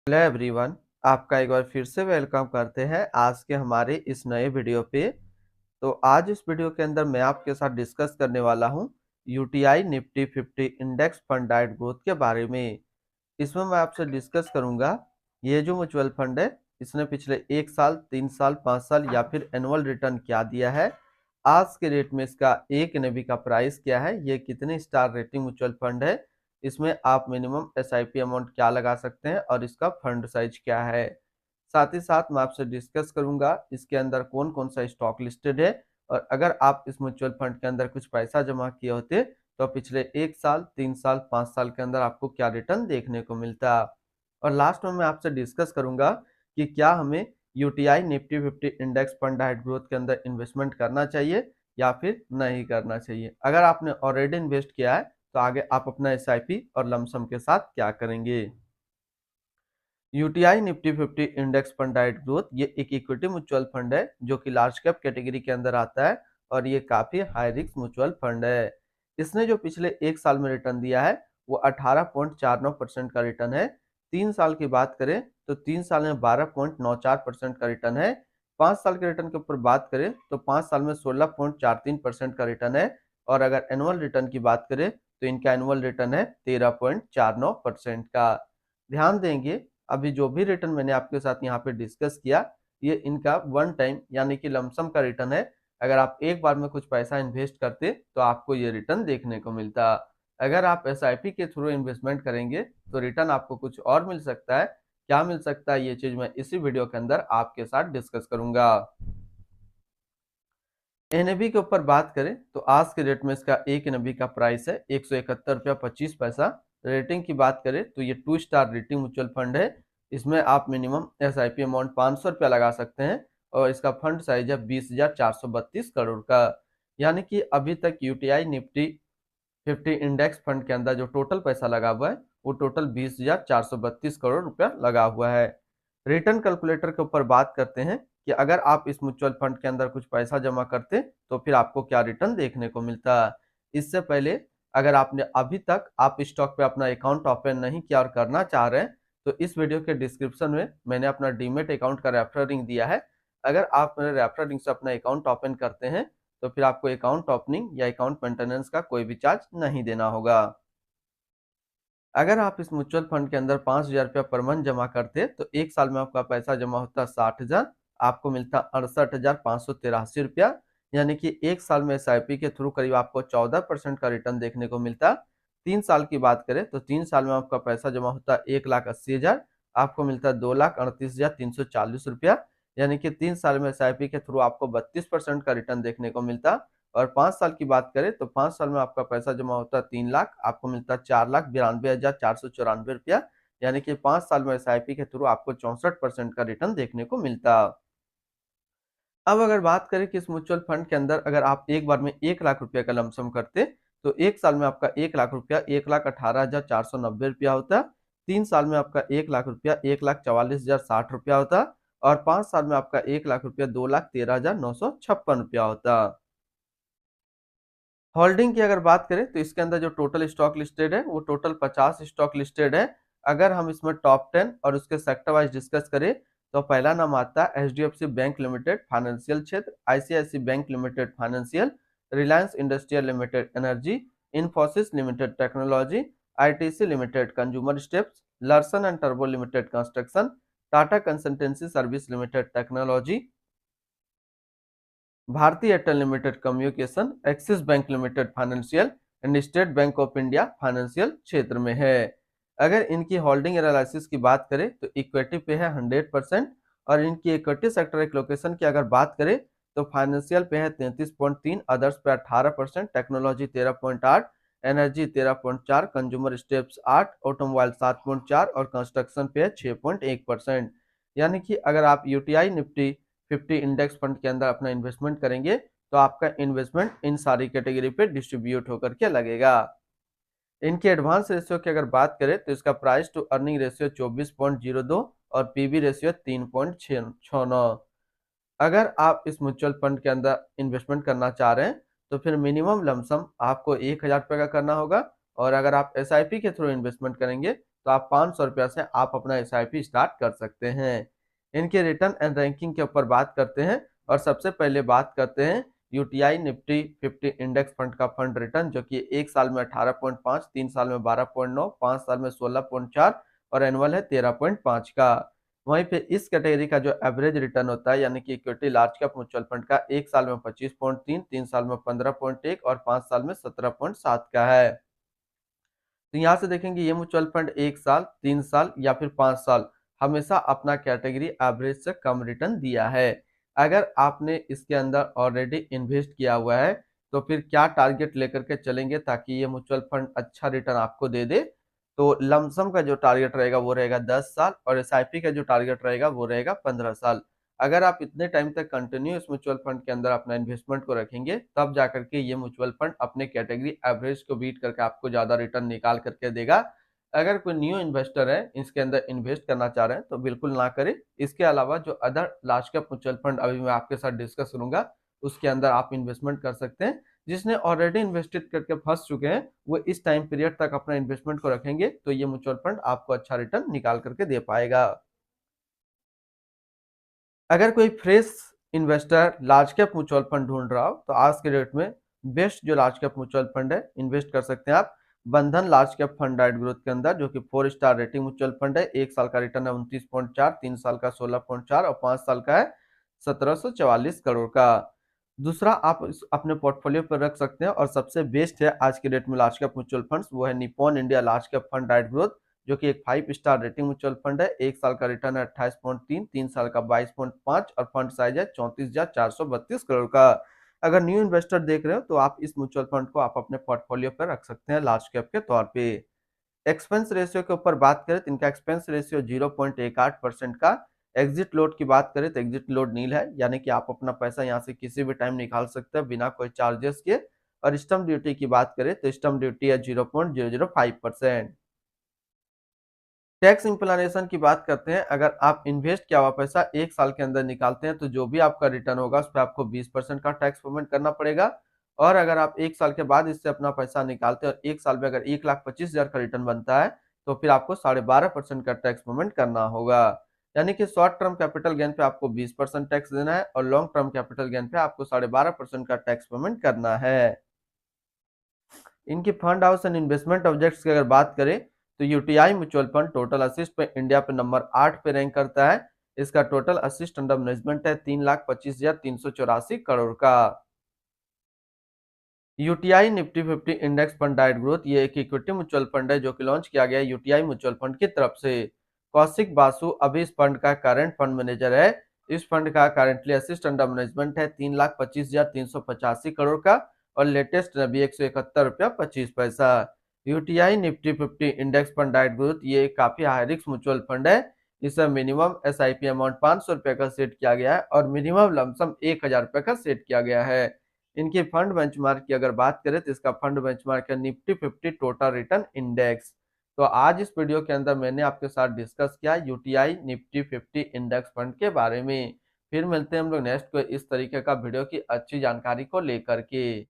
Hello everyone. आपका एक बार फिर से वेलकम करते हैं आज के हमारे इस नए वीडियो पे। तो आज इस वीडियो के अंदर मैं आपके साथ डिस्कस करने वाला हूं UTI Nifty 50 index fund diet growth के बारे में। इसमें मैं आपसे डिस्कस करूंगा ये जो म्यूचुअल फंड है इसने पिछले 1 साल 3 साल 5 साल या फिर एनुअल रिटर्न क्या दिया है, आज के रेट में इसका एक एनएवी का प्राइस क्या है, ये कितने स्टार रेटिंग म्यूचुअल फंड है, इसमें आप मिनिमम एसआईपी अमाउंट क्या लगा सकते हैं और इसका फंड साइज क्या है। साथ ही साथ मैं आपसे डिस्कस करूंगा इसके अंदर कौन कौन सा स्टॉक लिस्टेड है, और अगर आप इस म्यूचुअल फंड के अंदर कुछ पैसा जमा किए होते तो पिछले 1 साल 3 साल 5 साल के अंदर आपको क्या रिटर्न देखने को मिलता। और लास्ट में मैं आपसे डिस्कस करूंगा कि क्या हमें UTI Nifty 50 index fund diet growth के अंदर इन्वेस्टमेंट करना चाहिए या फिर नहीं करना चाहिए। अगर आपने ऑलरेडी इन्वेस्ट किया है तो आगे आप अपना एसआईपी और लमसम के साथ क्या करेंगे। UTI Nifty 50 index fund diet growth ये एक इक्विटी म्यूचुअल फंड है जो कि लार्ज कैप कैटेगरी के अंदर आता है और ये काफी हाई रिस्क म्यूचुअल फंड है। इसने जो पिछले 1 साल में रिटर्न दिया है वो 18.49% का रिटर्न है। 3 साल की बात करें तो 3 साल में 12.94% का रिटर्न है। 5 साल के रिटर्न के ऊपर बात करें तो 5 साल में 16.43% का रिटर्न है। और अगर एनुअल रिटर्न की बात करें तो इनका एनुअल रिटर्न है 13.49% का। ध्यान देंगे अभी जो भी रिटर्न मैंने आपके साथ यहाँ पे डिस्कस किया ये इनका वन टाइम यानी कि लमसम का रिटर्न है। अगर आप एक बार में कुछ पैसा इन्वेस्ट करते तो आपको ये रिटर्न देखने को मिलता। अगर आप एसआईपी के थ्रू इन्वेस्टमेंट करेंगे तो रिटर्न आपको कुछ और मिल सकता है। क्या मिल सकता है ये चीज मैं इसी वीडियो के अंदर आपके साथ डिस्कस करूंगा। एनएबी के ऊपर बात करें तो आज के डेट में इसका एक एनएबी का प्राइस है 171 रुपया 25 पैसा। रेटिंग की बात करें तो ये 2 स्टार रेटिंग म्यूचुअल फंड है। इसमें आप मिनिमम एसआईपी अमाउंट 500 रुपया लगा सकते हैं और इसका फंड साइज है 20,432 करोड़ का। यानी कि अभी तक यूटीआई निफ्टी 50 इंडेक्स फंड के अंदर जो टोटल पैसा लगा हुआ है वो टोटल 20,432 करोड़ रुपया लगा हुआ है। रिटर्न कैलकुलेटर के ऊपर बात करते हैं कि अगर आप इस म्यूचुअल फंड के अंदर कुछ पैसा जमा करते तो फिर आपको क्या रिटर्न देखने को मिलता। इससे पहले अगर आपने अभी तक आप स्टॉक पे अपना अकाउंट ओपन नहीं किया और करना चाह रहे हैं तो इस वीडियो के डिस्क्रिप्शन में मैंने अपना डीमेट अकाउंट का रेफरल लिंक दिया है। अगर आप मेरे रेफरल लिंक से अपना अकाउंट ओपन करते हैं तो फिर आपको अकाउंट ओपनिंग या अकाउंट मेंटेनेंस का कोई भी चार्ज नहीं देना होगा। अगर आप इस म्यूचुअल फंड के अंदर 5,000 रुपया पर मंथ जमा करते तो 1 साल में आपका पैसा जमा होता 60,000, आपको मिलता 68,583 रुपया। यानी कि 1 साल में एसआईपी के थ्रू करीब आपको 14% का रिटर्न देखने को मिलता। 3 साल की बात करें तो 3 साल में आपका पैसा जमा होता 1,80,000, आपको मिलता 2,38,340 रुपया। यानी कि 3 साल में एसआईपी के थ्रू आपको 32% का रिटर्न देखने को मिलता। और 5 साल की बात करें तो 5 साल में आपका पैसा जमा होता है 3 लाख, आपको मिलता है 4,92,494 रुपया। यानी कि 5 साल में एसआईपी के थ्रू आपको 64% का रिटर्न देखने को मिलता। अब अगर बात करें कि इस म्यूचुअल फंड के अंदर अगर आप एक बार में 1 लाख रुपया का लमसम करते तो 1 साल में आपका 1 लाख रुपया 1,18,490 रुपया होता। 3 साल में आपका 1 लाख रुपया 1,44,060 रुपया होता। और 5 साल में आपका 1 लाख रुपया 2,13,956 रुपया होता। होल्डिंग की अगर बात करें तो इसके अंदर जो टोटल स्टॉक लिस्टेड है वो टोटल 50 स्टॉक लिस्टेड है। अगर हम इसमें टॉप 10 और उसके सेक्टर वाइज डिस्कस करें तो पहला नाम आता है एचडीएफसी बैंक लिमिटेड फाइनेंशियल क्षेत्र, ICIC bank limited financial, Reliance industrial limited energy, Infosys limited technology, ITC limited consumer steps, Larsen and टर्बो limited construction, Tata consultancy service limited technology, Bharatiya Airtel limited communication, Axis bank limited financial and State Bank of India financial क्षेत्र में है। अगर इनकी holding analysis की बात करें तो इक्विटी पे है 100%। और इनकी इक्विटी सेक्टर एलोकेशन की अगर बात करें तो फाइनेंशियल पे है 33.3, अदर्स पे 18%, technology 13.8, energy 13.4, consumer steps 8, automobile 7.4 और कंस्ट्रक्शन पे है 6.1%। यानी कि अगर आप यूटीआई निफ्टी 50 इंडेक्स फंड के अंदर अपना इन्वेस्टमेंट करेंगे तो आपका इन्वेस्टमेंट इन सारी कैटेगरी पे डिस्ट्रीब्यूट होकर के लगेगा। इनके एडवांस रेशियो की अगर बात करें तो इसका प्राइस टू अर्निंग रेशियो 24.02 और पीबी रेशियो 3.69। अगर आप इस म्यूचुअल फंड के अंदर इन्वेस्टमेंट करना चाह रहे हैं तो फिर मिनिमम लमसम आपको 1,000 रुपये का करना होगा। और अगर आप एसआईपी के थ्रू इन्वेस्टमेंट करेंगे तो आप 500 रुपया से आप अपना SIP स्टार्ट कर सकते हैं। इनके रिटर्न एंड रैंकिंग के ऊपर बात करते हैं और सबसे पहले बात करते हैं यूटीआई निफ्टी 50 इंडेक्स फंड का फंड रिटर्न, जो कि 1 साल में 18.5, 3 साल में 12.9, 5 साल में 16.4 और एनुअल है 13.5 का। वहीं पे इस कैटेगरी का जो एवरेज रिटर्न होता है यानी कि equity large cap mutual fund का 1 साल में 25.3, 3 साल में 15.1 और 5 साल में 17.7 का है। तो यहाँ से देखेंगे ये म्यूचुअल फंड 1 साल, 3 साल या फिर 5 साल हमेशा अपना कैटेगरी एवरेज से कम रिटर्न दिया है। अगर आपने इसके अंदर ऑलरेडी इन्वेस्ट किया हुआ है तो फिर क्या टारगेट लेकर के चलेंगे ताकि ये म्यूचुअल फंड अच्छा रिटर्न आपको दे दे? तो लमसम का जो टारगेट रहेगा वो रहेगा 10 साल और एसआईपी का जो टारगेट रहेगा वो रहेगा 15 साल। अगर आप इतने टाइम तक कंटिन्यू इस म्यूचुअल फंड के अंदर अपना इन्वेस्टमेंट को रखेंगे तब जाकर के ये म्यूचुअल फंड अपने कैटेगरी एवरेज को बीट करके आपको ज्यादा रिटर्न निकाल करके देगा। अगर कोई न्यू इन्वेस्टर है इसके अंदर इन्वेस्ट करना चाह रहे हैं तो बिल्कुल ना करें। इसके अलावा जो other large cap mutual fund अभी मैं आपके साथ डिस्कस करूंगा उसके अंदर आप इन्वेस्टमेंट कर सकते हैं। जिसने ऑलरेडी इन्वेस्टेड करके फंस चुके हैं वो इस टाइम पीरियड तक अपना इन्वेस्टमेंट को रखेंगे तो ये म्यूचुअल फंड आपको अच्छा रिटर्न निकाल करके दे पाएगा। अगर कोई fresh investor large cap mutual fund ढूंढ रहा हो तो आज के डेट में बेस्ट जो लार्ज कैप म्यूचुअल फंड है इन्वेस्ट कर सकते हैं आप बंधन large cap fund diet growth के अंदर, जो कि 4 स्टार रेटिंग म्यूचुअल फंड है। 1 साल का रिटर्न है 29.4, 3 साल का 16.4 और 5 साल का है 1744 करोड़ का। दूसरा आप अपने पोर्टफोलियो पर रख सकते हैं और सबसे बेस्ट है आज के डेट में लार्ज कैप म्यूचुअल फंड्स, वो है Nippon India large cap fund diet growth, जो कि एक 5 स्टार रेटिंग म्यूचुअल फंड है। 1 साल का रिटर्न है 28.3, 3 साल का 22.5 और फंड साइज है 34,432 करोड़ का। अगर न्यू इन्वेस्टर देख रहे हो तो आप इस म्यूचुअल फंड को आप अपने पोर्टफोलियो पर रख सकते हैं लार्ज कैप के तौर पे। एक्सपेंस रेशियो के ऊपर बात करें तो इनका एक्सपेंस रेशियो 0.18% का। एग्जिट लोड की बात करें तो एग्जिट लोड नील है, यानी कि आप अपना पैसा यहाँ से किसी भी टाइम निकाल सकते हैं बिना कोई चार्जेस के। और स्टम्प ड्यूटी की बात करें तो स्टम्प ड्यूटी है 0.005%। टैक्स इम्प्लानेशन की बात करते हैं, अगर आप इन्वेस्ट किया हुआ पैसा 1 साल के अंदर निकालते हैं तो जो भी आपका रिटर्न होगा उस पर आपको 20% का टैक्स पेमेंट करना पड़ेगा। और अगर आप 1 साल के बाद इससे अपना पैसा निकालते हैं और 1 साल में अगर 1,25,000 का रिटर्न बनता है तो फिर आपको 12.5% का टैक्स पेमेंट करना होगा। यानी कि शॉर्ट टर्म कैपिटल गेन पे आपको 20% टैक्स देना है और लॉन्ग टर्म कैपिटल गेन पे आपको 12.5% का टैक्स पेमेंट करना है। इनकी fund house and investment objects की अगर बात करें तो UTI mutual fund total assist पे इंडिया पे नंबर 8 पे रैंक करता है। इसका टोटल असिस्ट अंडर मैनेजमेंट है 3,25,384 करोड़ का। UTI Nifty 50 index fund diet growth ये एक इक्विटी म्यूचुअल फंड है जो कि लॉन्च किया गया है यूटीआई म्यूचुअल फंड की तरफ से। कौशिक बासु अभी इस फंड का करंट फंड मैनेजर है। इस फंड का करंटली असिस्ट अंडर मैनेजमेंट है 3,25,385 करोड़ का और लेटेस्ट अभी 171 रुपया 25 पैसा। UTI Nifty 50 index fund diet growth ये काफी हाई रिस्क म्यूचुअल फंड है। इसमें मिनिमम एसआईपी अमाउंट 500 रुपए का सेट किया गया है और मिनिमम लमसम 1,000 रुपए का सेट किया गया है। इनके फंड बेंचमार्क की अगर बात करें तो इसका फंड बेंचमार्क है निफ्टी 50 टोटल रिटर्न इंडेक्स। तो आज इस वीडियो के अंदर मैंने आपके साथ डिस्कस किया यूटीआई निफ्टी 50 इंडेक्स फंड के बारे में। फिर मिलते हैं हम लोग नेक्स्ट को इस तरीके का वीडियो की अच्छी जानकारी को लेकर के।